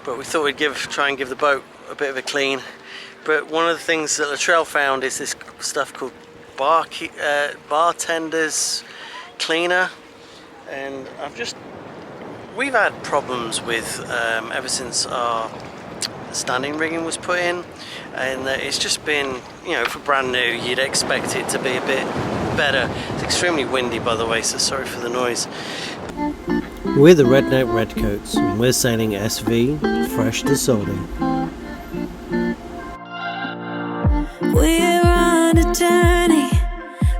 but we thought we'd try and give the boat a bit of a clean. But one of the things that Latrell found is this stuff called bartender's cleaner, and we've had problems with ever since our standing rigging was put in, and it's just been, you know, for brand new, you'd expect it to be a bit better. It's extremely windy, by the way, so sorry for the noise. We're the Redneck Redcoats, and we're sailing SV fresh to Solden. We're on a journey,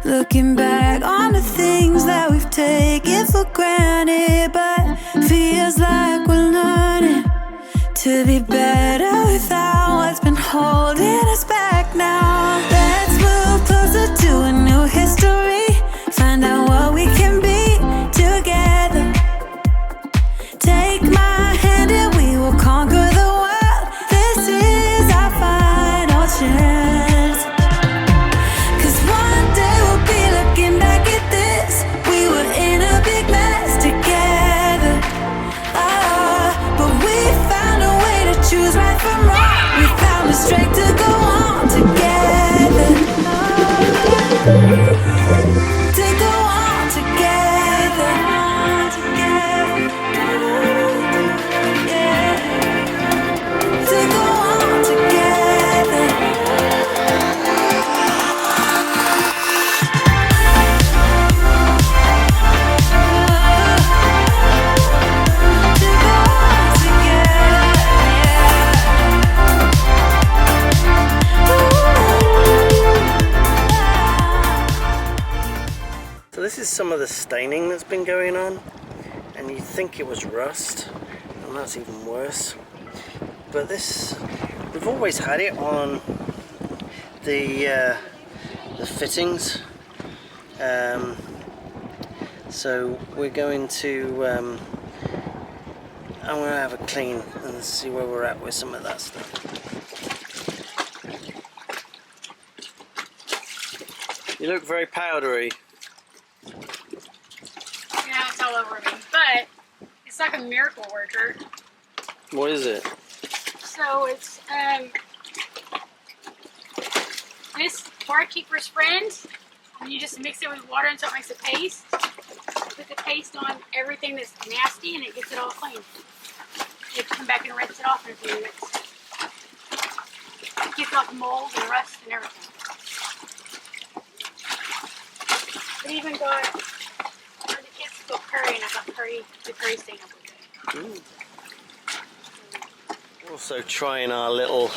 looking back on the things that we've taken for granted, but feels like we're learning to be better without what's been holding us back now. Let's move closer to a new history, find out what we can be together. Take my hand and we will conquer the world. This is our final chance. 'Cause one day we'll be looking back at this. We were in a big mess together. But we found a way to choose right from wrong. We found the strength to go on together. To go on together. Yeah. To go on together. So this is some of the staining that's been going on, and you'd think it was rust, and that's even worse. But this, we've always had it on the fittings, so we're going to I'm going to have a clean and see where we're at with some of that stuff. You look very powdery. Yeah, it's all over me, but it's like a miracle worker. What is it? So it's this barkeeper's friend, and you just mix it with water until it makes a paste. Put the paste on everything that's nasty, and it gets it all clean. You have to come back and rinse it off in a few minutes. It gets off mold and rust and everything. It even got the kids go curry, and I got the curry stain up with it. Also trying our little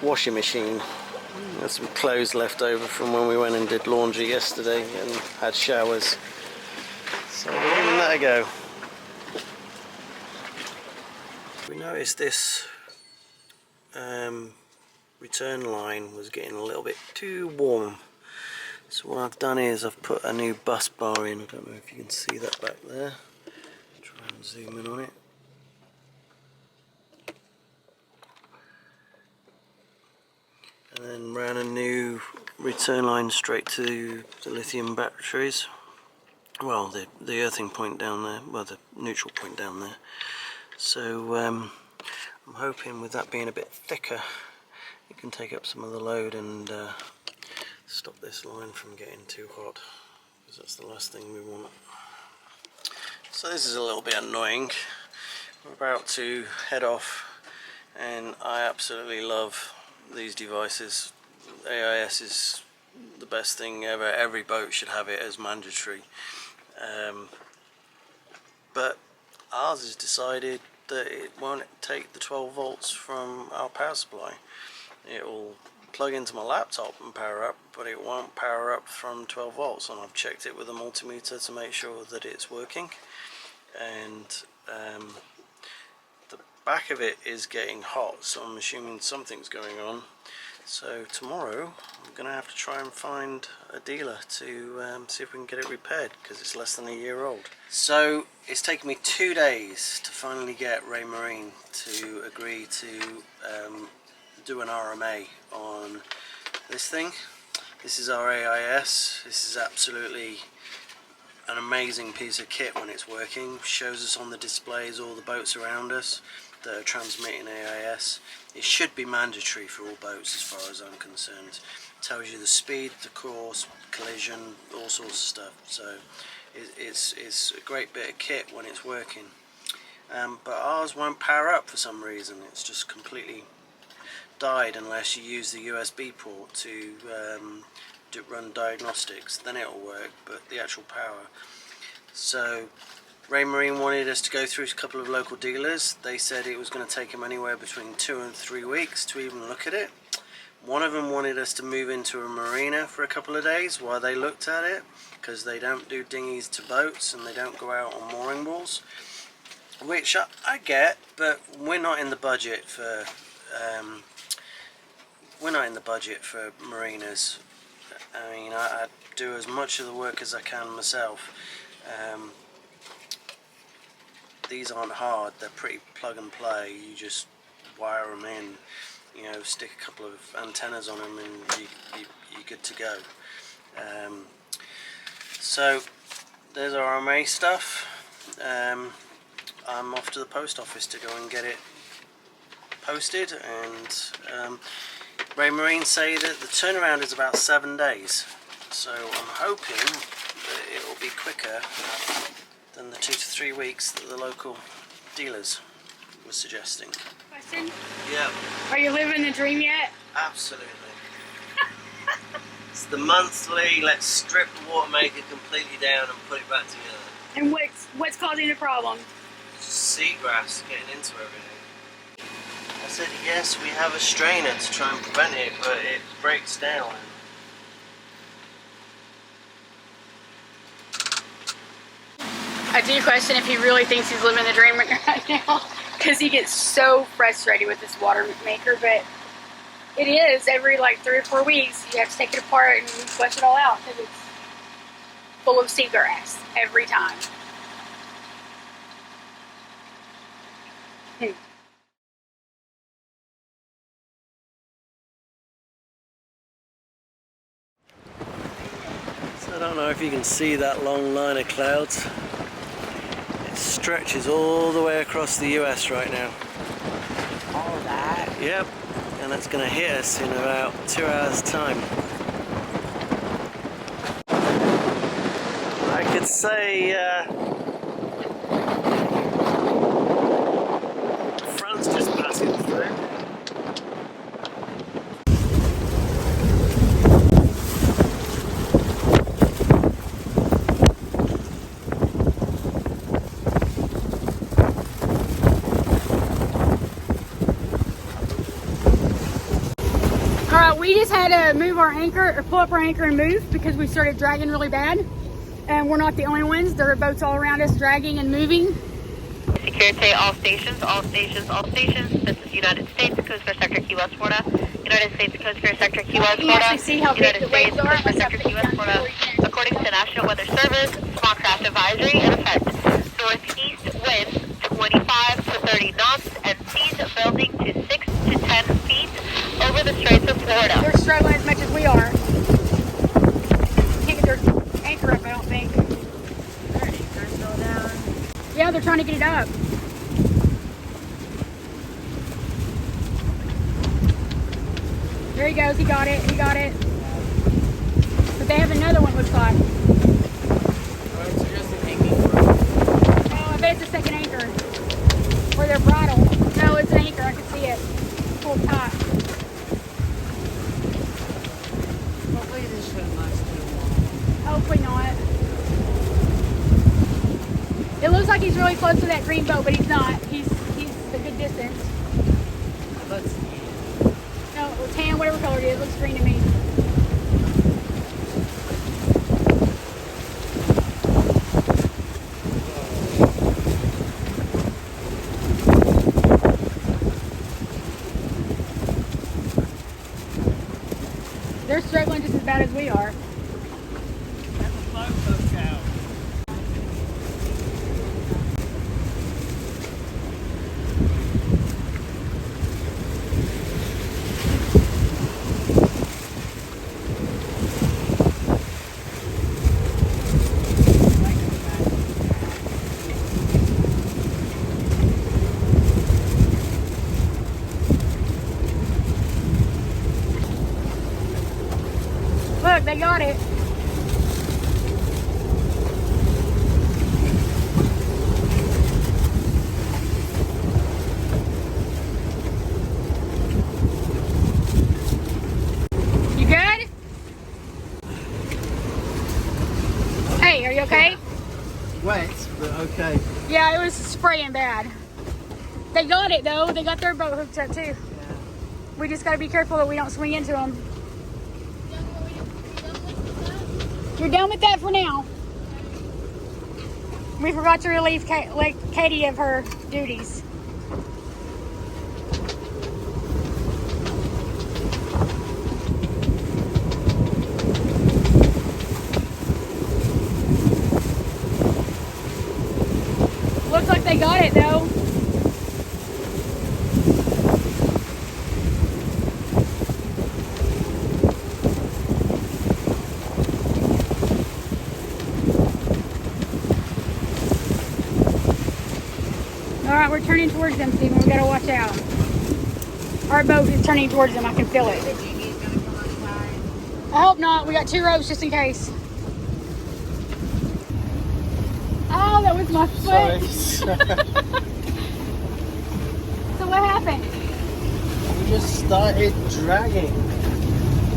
washing machine. There's some clothes left over from when we went and did laundry yesterday and had showers. So we're giving that a go. We noticed this return line was getting a little bit too warm. So what I've done is I've put a new bus bar in. I don't know if you can see that back there. Try and zoom in on it. And then ran a new return line straight to the lithium batteries. Well, the earthing point down there, well, the neutral point down there. So I'm hoping with that being a bit thicker, it can take up some of the load and stop this line from getting too hot, because that's the last thing we want. So this is a little bit annoying. We're about to head off, and I absolutely love these devices. AIS is the best thing ever. Every boat should have it as mandatory. But ours has decided that it won't take the 12 volts from our power supply. It will plug into my laptop and power up, but it won't power up from 12 volts, and I've checked it with a multimeter to make sure that it's working, and the back of it is getting hot, so I'm assuming something's going on. So tomorrow I'm going to have to try and find a dealer to see if we can get it repaired, because it's less than a year old. So it's taken me 2 days to finally get Raymarine to agree to do an RMA on this thing. This is our AIS. This is absolutely an amazing piece of kit when it's working. Shows us on the displays all the boats around us. that are transmitting AIS. It should be mandatory for all boats as far as I'm concerned. It tells you the speed, the course, collision, all sorts of stuff. So it's a great bit of kit when it's working. But ours won't power up for some reason. It's just completely died unless you use the USB port to run diagnostics. Then it'll work, but the actual power. So Raymarine wanted us to go through a couple of local dealers. They said it was going to take them anywhere between 2 and 3 weeks to even look at it. One of them wanted us to move into a marina for a couple of days while they looked at it, because they don't do dinghies to boats and they don't go out on mooring balls, which I get, but we're not in the budget for marinas. I mean, I do as much of the work as I can myself. These aren't hard, they're pretty plug and play. You just wire them in, you know, stick a couple of antennas on them and you're good to go. So there's our RMA stuff. I'm off to the post office to go and get it posted, and Raymarine say that the turnaround is about 7 days, so I'm hoping that it will be quicker than the 2 to 3 weeks that the local dealers were suggesting. Question? Yeah. Are you living the dream yet? Absolutely. It's the monthly, let's strip the water maker completely down and put it back together. And what's causing the problem? Seagrass getting into everything. I said yes, we have a strainer to try and prevent it, but it breaks down. I do question if he really thinks he's living the dream right now, because he gets so frustrated with this water maker. But it is every like 3 or 4 weeks you have to take it apart and flush it all out, because it's full of seagrass every time. So I don't know if you can see that long line of clouds. It stretches all the way across the US right now. All of that? Yep, and that's going to hit us in about 2 hours time. I could say front's just passing through. We just had to move our anchor, or pull up our anchor and move, because we started dragging really bad. And we're not the only ones. There are boats all around us dragging and moving. Security, all stations, all stations, all stations. This is United States Coast Guard Sector Keywest, Florida. United States Coast Guard Sector Keywest, Florida. You can actually see how big United the waves States are. Coast Guard Sector Keywest, Florida. According to the National Weather Service, small craft advisory in effect. Northeast winds 25 to 30 knots and seas building to 6 to 10 feet over the Straits of Florida. They're struggling as much as we are. Can't get their anchor up, I don't think. Their anchor's still down. Yeah, they're trying to get it up. There he goes, he got it, he got it. But they have another one, looks like. So just an hanging Oh, I bet it's a second anchor. Or their bridle. No, it's an anchor, I can see it. Pulled tight. Hopefully this shouldn't last too long. Hopefully not. It looks like he's really close to that green boat, but he's not. He's a good distance. Let's see. No, it's tan, whatever color it is, looks green to me. They're struggling just as bad as we are. That's a float coach out. like they got it. You good? Hey, are you okay? Wet, but okay. Yeah, it was spraying bad. They got it though. They got their boat hooked up too. Yeah. We just got to be careful that we don't swing into them. You're done with that for now. We forgot to relieve Katie of her duties. Looks like they got it though. Alright, we're turning towards them, Stephen. We gotta watch out. Our boat is turning towards them. I can feel it. I hope not. We got 2 ropes just in case. Oh, that was my foot. Sorry. So what happened? We just started dragging.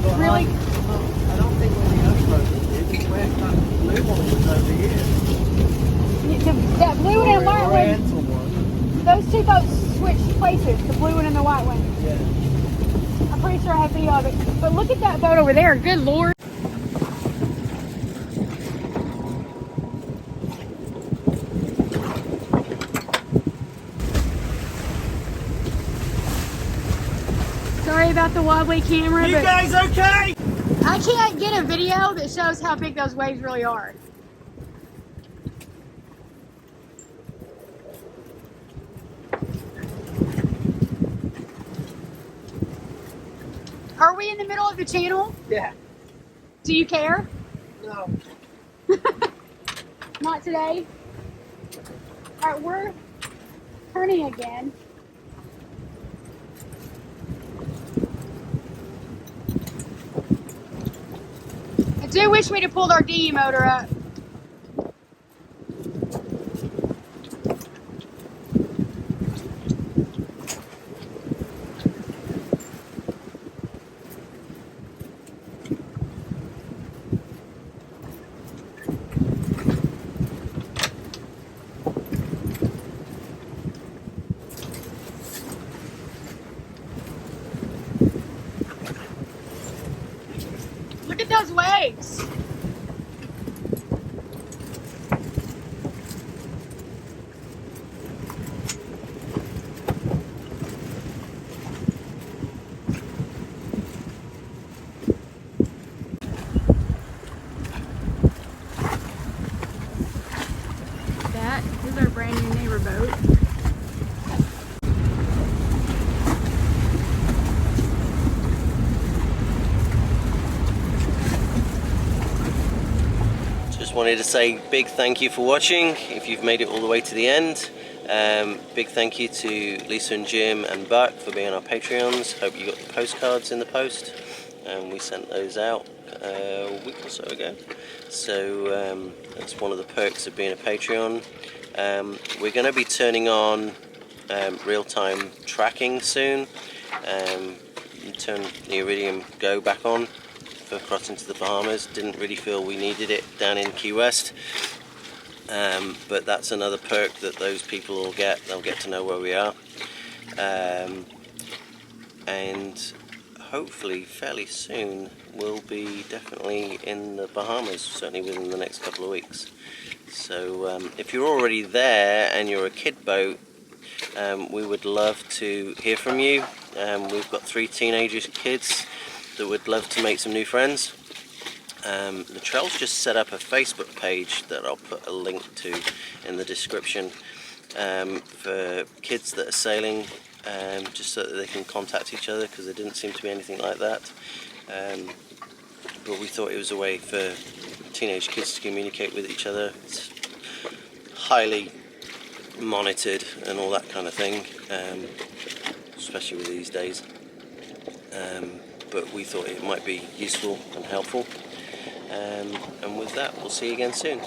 But Really? I don't think when the other boat did. Where that blue one was over here. That blue one and white one. Oriental one. Those 2 boats switched places. The blue one and the white one. Yeah. I'm pretty sure I have video of it. But look at that boat over there. Good Lord. Sorry about the wobbly camera, You but guys okay? I can't get a video that shows how big those waves really are. Are we in the middle of the channel? Yeah. Do you care? No. Not today. Alright, we're turning again. I do wish we'd have pulled our dinghy motor up. Look at those waves. That is our brand new neighbor boat. Just wanted to say big thank you for watching if you've made it all the way to the end. Big thank you to Lisa and Jim and Buck for being our Patreons. Hope you got the postcards in the post. We sent those out a week or so ago. So that's one of the perks of being a Patreon. We're going to be turning on real-time tracking soon. Turn the Iridium Go back on for crossing to the Bahamas. Didn't really feel we needed it down in Key West. But that's another perk that those people will get. They'll get to know where we are. And hopefully fairly soon we'll be definitely in the Bahamas, certainly within the next couple of weeks. So if you're already there and you're a kid boat, we would love to hear from you. We've got 3 teenagers kids that would love to make some new friends. Latrell's just set up a Facebook page that I'll put a link to in the description for kids that are sailing, just so that they can contact each other, because there didn't seem to be anything like that. But we thought it was a way for teenage kids to communicate with each other. It's highly monitored and all that kind of thing, especially with these days. But we thought it might be useful and helpful. And with that, we'll see you again soon.